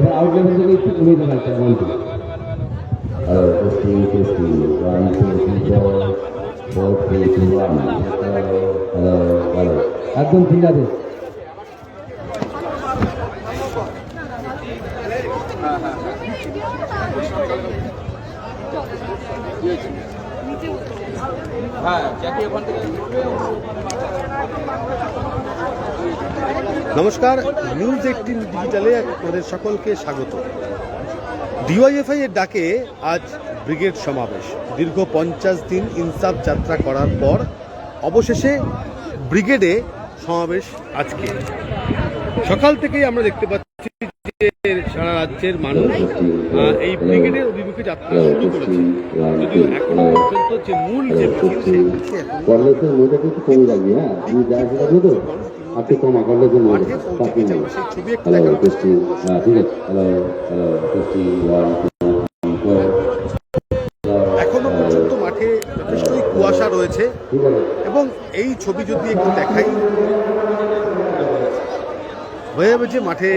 এবার out level থেকে একটু কমিয়ে দেবেন স্যার 1 2 testing 1 2 3 4 3 2 1 হ্যালো একদম ঠিক আছে। নমস্কার, নিউজ 18 ডিজিটালে আপনাদের সকলকে স্বাগত। ডিওয়াইএফআই এর ডাকে আজ ব্রিগেড সমাবেশ। দীর্ঘ 50 দিন ইনসাফ যাত্রা করার পর অবশেষে ব্রিগেডে সমাবেশ আজকে। সকাল থেকেই আমরা দেখতে পাচ্ছি যে সারা রাজ্যের মানুষ এই ব্রিগেডের অভিমুখে যাত্রা শুরু করেছে। যদিও এখনো পর্যন্ত যে মূল যে মিছিল সেই মিছিল আপনি কমা করলে তো ছবি একটা দেখা ঠিক আছে। এখনো পর্যন্ত মাঠে যথেষ্টই কুয়াশা রয়েছে এবং এই ছবি যদি একটু দেখাই হয়ে যাবে যে মাঠে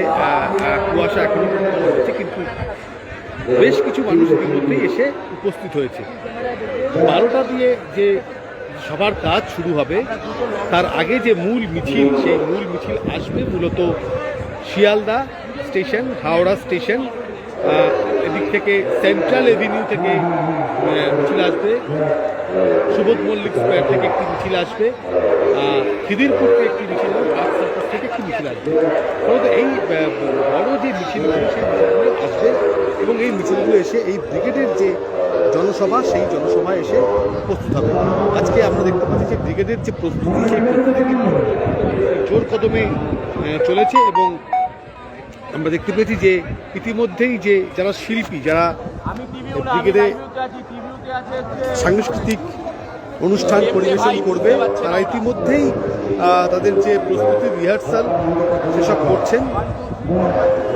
কুয়াশা এখনো রয়েছে, কিন্তু বেশ কিছু মানুষ ইতিমধ্যেই এসে উপস্থিত হয়েছে। 12টা দিয়ে যে সবার কাজ শুরু হবে তার আগে যে মূল মিছিল, সেই মূল মিছিল আসবে মূলত শিয়ালদা স্টেশন, হাওড়া স্টেশন, এদিক থেকে সেন্ট্রাল এভিনিউ থেকে মিছিল আসবে, সুবোধ মল্লিক স্কোয়ার থেকে একটি মিছিল আসবে, খিদিরপুর থেকে একটি মিছিল থেকে একটি মিছিল আসবে। ফলত এই বড় যে মিছিলগুলো সেই মিছিলগুলো আসবে এবং এই মিছিলগুলো এসে এই ব্রিগেডের যে জনসভা সেই জনসভায় এসে উপস্থিত হবে। আজকে আমরা দেখতে পাচ্ছি যে ব্রিগেডের যে প্রস্তুতি সেই প্রস্তুতি কিন্তু জোর কদমে চলেছে এবং আমরা দেখতে পেয়েছি যে ইতিমধ্যেই যে যারা শিল্পী, যারা ব্রিগেডে সাংস্কৃতিক অনুষ্ঠান পরিবেশন করবে, তারা ইতিমধ্যেই তাদের যে প্রস্তুতি রিহার্সাল সেসব করছেন।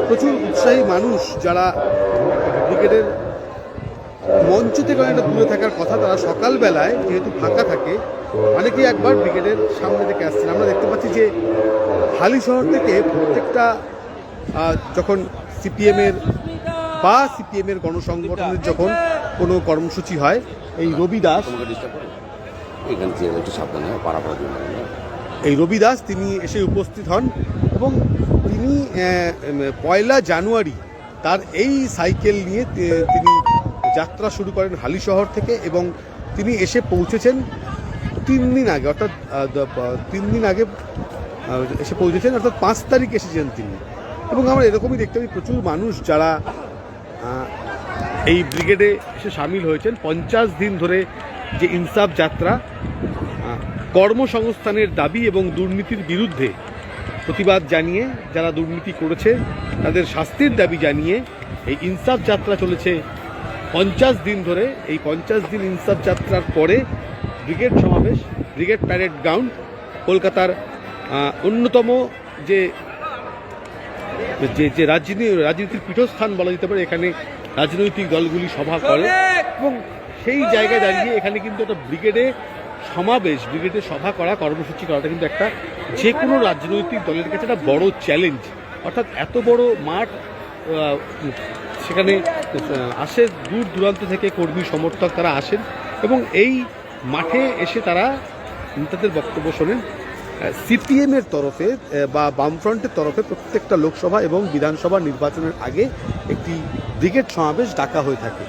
প্রচুর উৎসাহী মানুষ যারা ব্রিগেডের মঞ্চ থেকে অনেকটা দূরে থাকার কথা, তারা সকালবেলায় যেহেতু ফাঁকা থাকে অনেকেই একবার ব্রিগেডের সামনে থেকে আসছেন। আমরা দেখতে পাচ্ছি যে হালি শহর থেকে প্রত্যেকটা যখন সিপিএমের গণসংগঠনের যখন কোনো কর্মসূচি হয়, এই রবি দাস তিনি এসে উপস্থিত হন এবং তিনি 1 জানুয়ারি তার এই সাইকেল নিয়ে তিনি যাত্রা শুরু করেন হালি শহর থেকে এবং তিনি এসে পৌঁছেছেন 3 দিন আগে, অর্থাৎ 3 দিন আগে এসে পৌঁছেছেন, অর্থাৎ 5 তারিখ এসেছেন তিনি। এবং আমরা এরকমই দেখতে পাই প্রচুর মানুষ যারা এই ব্রিগেডে এসে সামিল হয়েছেন। 50 দিন ধরে যে ইনসাফ যাত্রা, কর্মসংস্থানের দাবি এবং দুর্নীতির বিরুদ্ধে প্রতিবাদ জানিয়ে, যারা দুর্নীতি করেছে তাদের শাস্তির দাবি জানিয়ে এই ইনসাফ যাত্রা চলেছে 50 দিন ধরে। এই 50 দিন ইনসাফ যাত্রার পরে ব্রিগেড সমাবেশ, ব্রিগেড প্যারেড গ্রাউন্ড, কলকাতার অন্যতম যে রাজনীতির পীঠস্থান বলা যেতে পারে। এখানে রাজনৈতিক দলগুলি সভা করে এবং সেই জায়গায় দাঁড়িয়ে এখানে কিন্তু একটা ব্রিগেডে সমাবেশ, ব্রিগেডে সভা করা, কর্মসূচি করাটা কিন্তু একটা যে কোনো রাজনৈতিক দলের কাছে একটা বড় চ্যালেঞ্জ। অর্থাৎ এত বড় মাঠ, সেখানে আসে দূর দূরান্ত থেকে কর্মী সমর্থক, তারা আসেন এবং এই মাঠে এসে তারা তাদের বক্তব্য শোনেন। সিপিএমের তরফে বা বামফ্রন্টের তরফে প্রত্যেকটা লোকসভা এবং বিধানসভা নির্বাচনের আগে একটি ব্রিগেড সমাবেশ ডাকা হয়ে থাকে।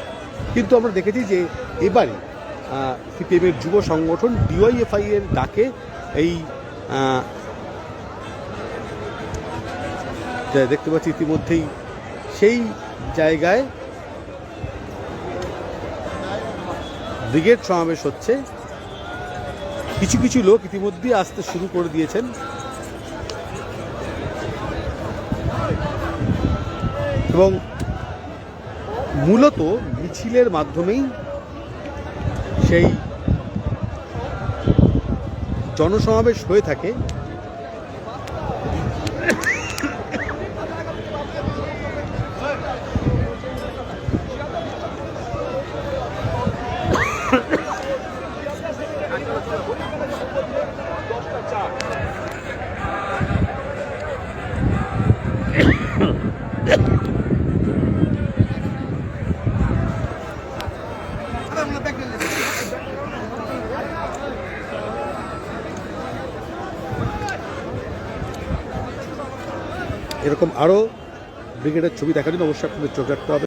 কিন্তু আমরা দেখেছি যে এবারে সিপিএমের যুব সংগঠন ডিওয়াইএফআই এর ডাকে এই দেখতে পাচ্ছি ইতিমধ্যেই সেই জায়গায় ব্রিগেড সমাবেশ হচ্ছে। কিছু কিছু লোক ইতিমধ্যেই আসতে শুরু করে দিয়েছেন এবং মূলত মিছিলের মাধ্যমেই সেই জনসমাবেশ হয়ে থাকে। এরকম আরও ব্রিগেডের ছবি দেখার জন্য অবশ্যই আপনাদের চোখ রাখতে হবে।